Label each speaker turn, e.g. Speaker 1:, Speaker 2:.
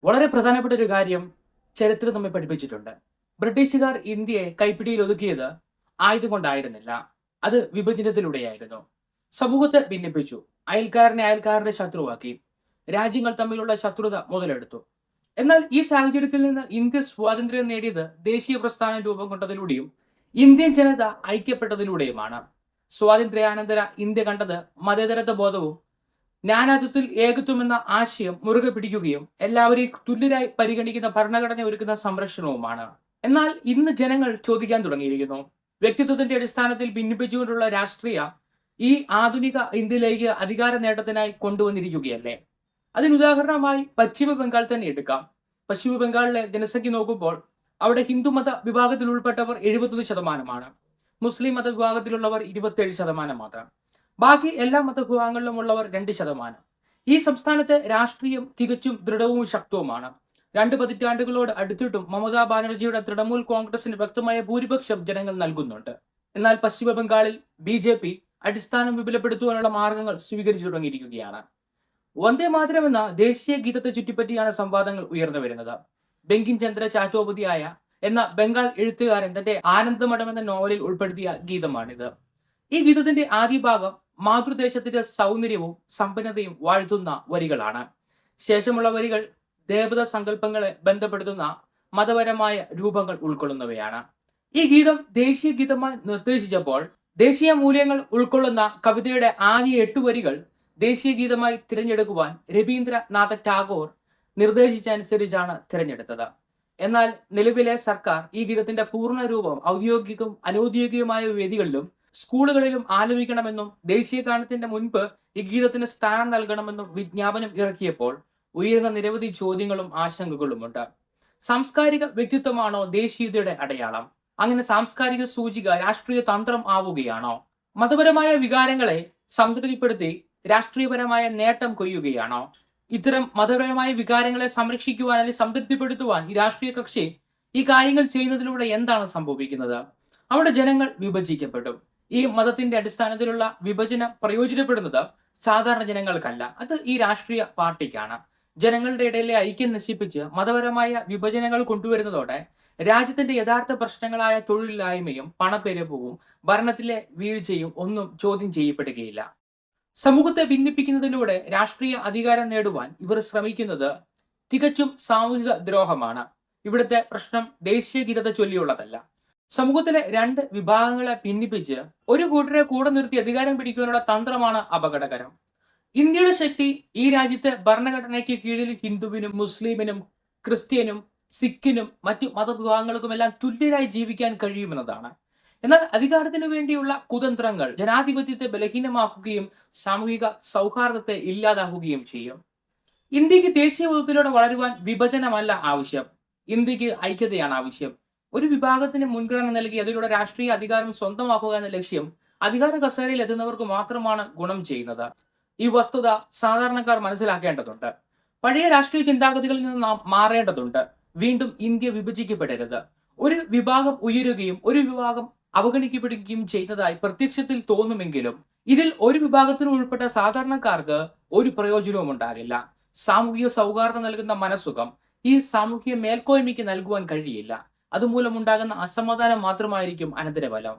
Speaker 1: വളരെ പ്രധാനപ്പെട്ട ഒരു കാര്യം ചരിത്രം നമ്മെ പഠിപ്പിച്ചിട്ടുണ്ട്. ബ്രിട്ടീഷുകാർ ഇന്ത്യയെ കൈപ്പിടിയിൽ ഒതുക്കിയത് ആയുധം കൊണ്ടായിരുന്നില്ല, അത് വിഭജനത്തിലൂടെയായിരുന്നു. സമൂഹത്തെ ഭിന്നിപ്പിച്ചു, അയൽക്കാരന്റെ ശത്രുവാക്കി, രാജ്യങ്ങൾ തമ്മിലുള്ള ശത്രുത മുതലെടുത്തു. എന്നാൽ ഈ സാഹചര്യത്തിൽ നിന്ന് ഇന്ത്യ സ്വാതന്ത്ര്യം നേടിയത് ദേശീയ പ്രസ്ഥാനം രൂപം കൊണ്ടതിലൂടെയും ഇന്ത്യൻ ജനത ഐക്യപ്പെട്ടതിലൂടെയുമാണ്. സ്വാതന്ത്ര്യാനന്തര ഇന്ത്യ കണ്ടത് മതേതരത്വ ബോധവും നാനാത്വത്തിൽ ഏകത്വം എന്ന ആശയം മുറുകെ പിടിക്കുകയും എല്ലാവരെയും തുല്യരായി പരിഗണിക്കുന്ന ഭരണഘടന ഒരുക്കുന്ന സംരക്ഷണവുമാണ്. എന്നാൽ ഇന്ന് ജനങ്ങൾ ചോദിക്കാൻ തുടങ്ങിയിരിക്കുന്നു, വ്യക്തിത്വത്തിന്റെ അടിസ്ഥാനത്തിൽ ഭിന്നിപ്പിച്ചുകൊണ്ടുള്ള രാഷ്ട്രീയ ഈ ആധുനിക ഇന്ത്യയിലേക്ക് അധികാര നേട്ടത്തിനായി കൊണ്ടുവന്നിരിക്കുകയല്ലേ? അതിനുദാഹരണമായി പശ്ചിമ ബംഗാൾ തന്നെ എടുക്കാം. പശ്ചിമ ബംഗാളിലെ ജനസംഖ്യ നോക്കുമ്പോൾ അവിടെ ഹിന്ദുമത വിഭാഗത്തിൽ ഉൾപ്പെട്ടവർ 71%, മുസ്ലിം മത വിഭാഗത്തിലുള്ളവർ 27% മാത്രം. ബാക്കി എല്ലാ മതവിഭാഗങ്ങളിലുമുള്ളവർ 2%. ഈ സംസ്ഥാനത്തെ രാഷ്ട്രീയം തികച്ചും ദൃഢവും ശക്തവുമാണ്. 2 പതിറ്റാണ്ടുകളോട് അടുത്തിട്ടും മമതാ ബാനർജിയുടെ തൃണമൂൽ കോൺഗ്രസിന് വ്യക്തമായ ഭൂരിപക്ഷം ജനങ്ങൾ നൽകുന്നുണ്ട്. എന്നാൽ പശ്ചിമ ബംഗാളിൽ BJP അടിസ്ഥാനം വിപുലപ്പെടുത്തുവാനുള്ള മാർഗങ്ങൾ സ്വീകരിച്ചു തുടങ്ങിയിരിക്കുകയാണ്. വന്ദേ മാതരം എന്ന ദേശീയ ഗീതത്തെ ചുറ്റിപ്പറ്റിയാണ് സംവാദങ്ങൾ ഉയർന്നു വരുന്നത്. ബങ്കിം ചന്ദ്ര ചാറ്റോപാധ്യായ എന്ന ബംഗാൾ എഴുത്തുകാരൻ തന്റെ ആനന്ദമഠം എന്ന നോവലിൽ ഉൾപ്പെടുത്തിയ ഗീതമാണിത്. ഈ ഗീതത്തിന്റെ ആദ്യ ഭാഗം മാതൃദേശത്തിന്റെ സൗന്ദര്യവും സമ്പന്നതയും വാഴ്ത്തുന്ന വരികളാണ്. ശേഷമുള്ള വരികൾ ദേവത സങ്കല്പങ്ങളെ ബന്ധപ്പെടുത്തുന്ന മതപരമായ രൂപങ്ങൾ ഉൾക്കൊള്ളുന്നവയാണ്. ഈ ഗീതം ദേശീയ ഗീതമായി നിർദ്ദേശിച്ചപ്പോൾ ദേശീയ മൂല്യങ്ങൾ ഉൾക്കൊള്ളുന്ന കവിതയുടെ ആദ്യ 8 വരികൾ ദേശീയ ഗീതമായി തിരഞ്ഞെടുക്കുവാൻ രവീന്ദ്രനാഥ ടാഗോർ നിർദ്ദേശിച്ചനുസരിച്ചാണ് തിരഞ്ഞെടുത്തത്. എന്നാൽ നിലവിലെ സർക്കാർ ഈ ഗീതത്തിന്റെ പൂർണ്ണ രൂപം ഔദ്യോഗികവും അനൌദ്യോഗികമായ വേദികളിലും സ്കൂളുകളിലും ആലപിക്കണമെന്നും ദേശീയ ഗാനത്തിന്റെ മുൻപ് ഈ ഗീതത്തിന് സ്ഥാനം നൽകണമെന്നും വിജ്ഞാപനം ഇറക്കിയപ്പോൾ ഉയർന്ന നിരവധി ചോദ്യങ്ങളും ആശങ്കകളുമുണ്ട്. സാംസ്കാരിക വ്യക്തിത്വമാണോ ദേശീയതയുടെ അടയാളം? അങ്ങനെ സാംസ്കാരിക സൂചിക രാഷ്ട്രീയ തന്ത്രം ആവുകയാണോ? മതപരമായ വികാരങ്ങളെ സംതൃപ്തിപ്പെടുത്തി രാഷ്ട്രീയപരമായ നേട്ടം കൊയ്യുകയാണോ? ഇത്തരം മതപരമായ വികാരങ്ങളെ സംരക്ഷിക്കുവാൻ അല്ലെങ്കിൽ സംതൃപ്തിപ്പെടുത്തുവാൻ ഈ രാഷ്ട്രീയ കക്ഷി ഈ കാര്യങ്ങൾ ചെയ്യുന്നതിലൂടെ എന്താണ് സംഭവിക്കുന്നത്? അവിടെ ജനങ്ങൾ വിഭജിക്കപ്പെടും. ഈ മതത്തിന്റെ അടിസ്ഥാനത്തിലുള്ള വിഭജനം പ്രയോജനപ്പെടുന്നത് സാധാരണ ജനങ്ങൾക്കല്ല, അത് ഈ രാഷ്ട്രീയ പാർട്ടിക്കാണ്. ജനങ്ങളുടെ ഇടയിലെ ഐക്യം നശിപ്പിച്ച് മതപരമായ വിഭജനങ്ങൾ കൊണ്ടുവരുന്നതോടെ രാജ്യത്തിന്റെ യഥാർത്ഥ പ്രശ്നങ്ങളായ തൊഴിലില്ലായ്മയും പണപ്പെരുപ്പവും ഭരണത്തിലെ വീഴ്ചയും ഒന്നും ചോദ്യം ചെയ്യപ്പെടുകയില്ല. സമൂഹത്തെ ഭിന്നിപ്പിക്കുന്നതിലൂടെ രാഷ്ട്രീയ അധികാരം നേടുവാൻ ഇവർ ശ്രമിക്കുന്നത് തികച്ചും സാമൂഹിക ദ്രോഹമാണ്. ഇവിടുത്തെ പ്രശ്നം ദേശീയ ഗീതത്തെ ചൊല്ലിയുള്ളതല്ല. സമൂഹത്തിലെ 2 വിഭാഗങ്ങളെ ഭിന്നിപ്പിച്ച് ഒരു കൂട്ടരെ കൂടെ നിർത്തി അധികാരം പിടിക്കുവാനുള്ള തന്ത്രമാണ് അപകടകരം. ഇന്ത്യയുടെ ശക്തി ഈ രാജ്യത്തെ ഭരണഘടനയ്ക്ക് കീഴിൽ ഹിന്ദുവിനും മുസ്ലിമിനും ക്രിസ്ത്യനും സിഖിനും മറ്റു മതവിഭാഗങ്ങൾക്കുമെല്ലാം തുല്യരായി ജീവിക്കാൻ കഴിയുമെന്നതാണ്. എന്നാൽ അധികാരത്തിനു വേണ്ടിയുള്ള കുതന്ത്രങ്ങൾ ജനാധിപത്യത്തെ ബലഹീനമാക്കുകയും സാമൂഹിക സൗഹാർദ്ദത്തെ ഇല്ലാതാക്കുകയും ചെയ്യും. ഇന്ത്യക്ക് ദേശീയ ബോധത്തിലൂടെ വളരുവാൻ വിഭജനമല്ല ആവശ്യം, ഇന്ത്യക്ക് ഐക്യതയാണ് ആവശ്യം. ഒരു വിഭാഗത്തിന് മുൻഗണന നൽകി അതിലൂടെ രാഷ്ട്രീയ അധികാരം സ്വന്തമാക്കുക എന്ന ലക്ഷ്യം അധികാര കസേരയിൽ എത്തുന്നവർക്ക് മാത്രമാണ് ഗുണം ചെയ്യുന്നത്. ഈ വസ്തുത സാധാരണക്കാർ മനസ്സിലാക്കേണ്ടതുണ്ട്. പഴയ രാഷ്ട്രീയ ചിന്താഗതികളിൽ നിന്ന് നാം മാറേണ്ടതുണ്ട്. വീണ്ടും ഇന്ത്യ വിഭജിക്കപ്പെടരുത്. ഒരു വിഭാഗം ഉയരുകയും ഒരു വിഭാഗം അവഗണിക്കപ്പെടുകയും ചെയ്യുന്നതായി പ്രത്യക്ഷത്തിൽ തോന്നുമെങ്കിലും ഇതിൽ ഒരു വിഭാഗത്തിൽ ഉൾപ്പെട്ട സാധാരണക്കാർക്ക് ഒരു പ്രയോജനവും ഉണ്ടാകില്ല. സാമൂഹിക സൗഹാർദ്ദം നൽകുന്ന മനസ്സുഖം ഈ സാമൂഹിക മേൽക്കോയ്മയ്ക്ക് നൽകുവാൻ കഴിയില്ല. അതുമൂലമുണ്ടാകുന്ന അസമാധാനം മാത്രമായിരിക്കും അനന്തരഫലം.